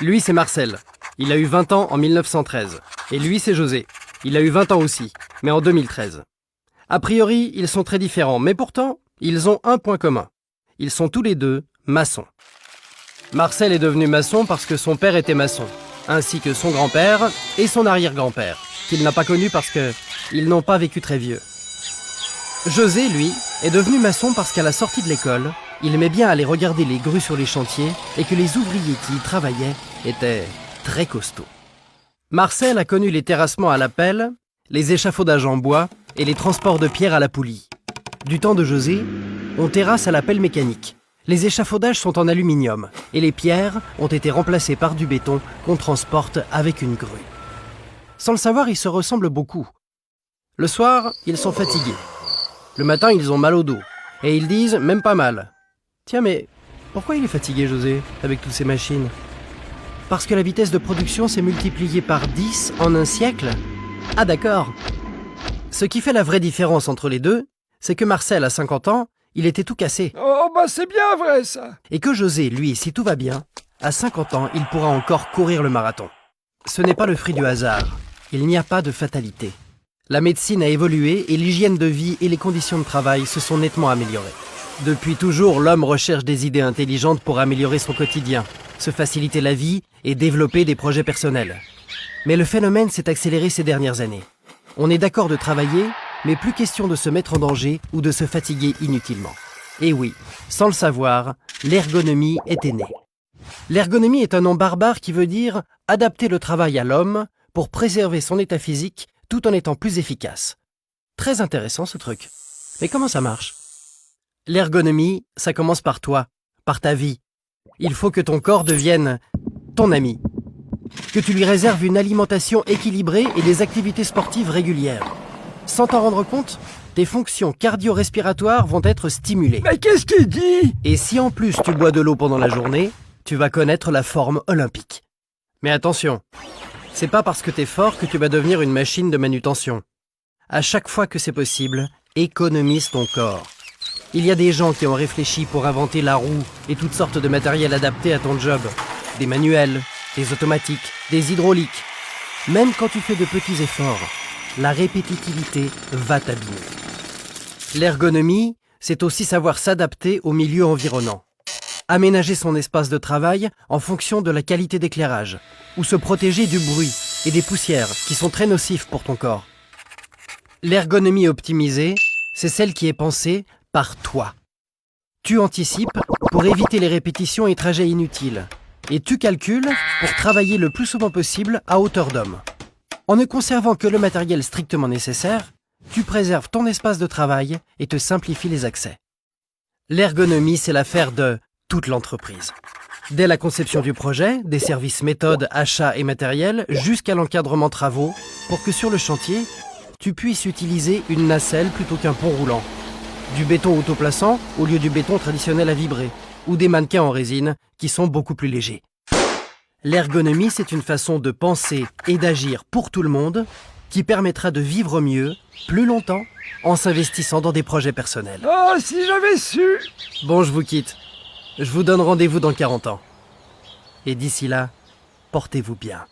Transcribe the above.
Lui, c'est Marcel. Il a eu 20 ans en 1913. Et lui, c'est José. Il a eu 20 ans aussi, mais en 2013. A priori, ils sont très différents, mais pourtant, ils ont un point commun. Ils sont tous les deux maçons. Marcel est devenu maçon parce que son père était maçon, ainsi que son grand-père et son arrière-grand-père, qu'il n'a pas connu parce qu'ils n'ont pas vécu très vieux. José, lui, est devenu maçon parce qu'à la sortie de l'école, il aimait bien aller regarder les grues sur les chantiers et que les ouvriers qui y travaillaient étaient très costauds. Marcel a connu les terrassements à la pelle, les échafaudages en bois et les transports de pierres à la poulie. Du temps de José, on terrasse à la pelle mécanique. Les échafaudages sont en aluminium et les pierres ont été remplacées par du béton qu'on transporte avec une grue. Sans le savoir, ils se ressemblent beaucoup. Le soir, ils sont fatigués. Le matin, ils ont mal au dos. Et ils disent même pas mal. Tiens, mais pourquoi il est fatigué, José, avec toutes ces machines? Parce que la vitesse de production s'est multipliée par 10 en un siècle? Ah d'accord. Ce qui fait la vraie différence entre les deux, c'est que Marcel, à 50 ans, il était tout cassé. Oh, bah c'est bien vrai, ça. Et que José, lui, si tout va bien, à 50 ans, il pourra encore courir le marathon. Ce n'est pas le fruit du hasard. Il n'y a pas de fatalité. La médecine a évolué et l'hygiène de vie et les conditions de travail se sont nettement améliorées. Depuis toujours, l'homme recherche des idées intelligentes pour améliorer son quotidien, se faciliter la vie et développer des projets personnels. Mais le phénomène s'est accéléré ces dernières années. On est d'accord de travailler, mais plus question de se mettre en danger ou de se fatiguer inutilement. Et oui, sans le savoir, l'ergonomie était née. L'ergonomie est un nom barbare qui veut dire adapter le travail à l'homme pour préserver son état physique tout en étant plus efficace. Très intéressant ce truc. Mais comment ça marche? L'ergonomie, ça commence par toi, par ta vie. Il faut que ton corps devienne ton ami. Que tu lui réserves une alimentation équilibrée et des activités sportives régulières. Sans t'en rendre compte, tes fonctions cardio-respiratoires vont être stimulées. Mais qu'est-ce qu'il dit? Et si en plus tu bois de l'eau pendant la journée, tu vas connaître la forme olympique. Mais attention, c'est pas parce que t'es fort que tu vas devenir une machine de manutention. À chaque fois que c'est possible, économise ton corps. Il y a des gens qui ont réfléchi pour inventer la roue et toutes sortes de matériel adapté à ton job. Des manuels, des automatiques, des hydrauliques. Même quand tu fais de petits efforts, la répétitivité va t'abîmer. L'ergonomie, c'est aussi savoir s'adapter au milieu environnant. Aménager son espace de travail en fonction de la qualité d'éclairage, ou se protéger du bruit et des poussières qui sont très nocifs pour ton corps. L'ergonomie optimisée, c'est celle qui est pensée par toi. Tu anticipes pour éviter les répétitions et trajets inutiles, et tu calcules pour travailler le plus souvent possible à hauteur d'homme. En ne conservant que le matériel strictement nécessaire, tu préserves ton espace de travail et te simplifies les accès. L'ergonomie, c'est l'affaire de toute l'entreprise. Dès la conception du projet, des services méthodes, achats et matériel, jusqu'à l'encadrement travaux, pour que sur le chantier, tu puisses utiliser une nacelle plutôt qu'un pont roulant, du béton autoplaçant au lieu du béton traditionnel à vibrer, ou des mannequins en résine qui sont beaucoup plus légers. L'ergonomie, c'est une façon de penser et d'agir pour tout le monde qui permettra de vivre mieux, plus longtemps, en s'investissant dans des projets personnels. Oh, si j'avais su! Bon, je vous quitte. Je vous donne rendez-vous dans 40 ans. Et d'ici là, portez-vous bien.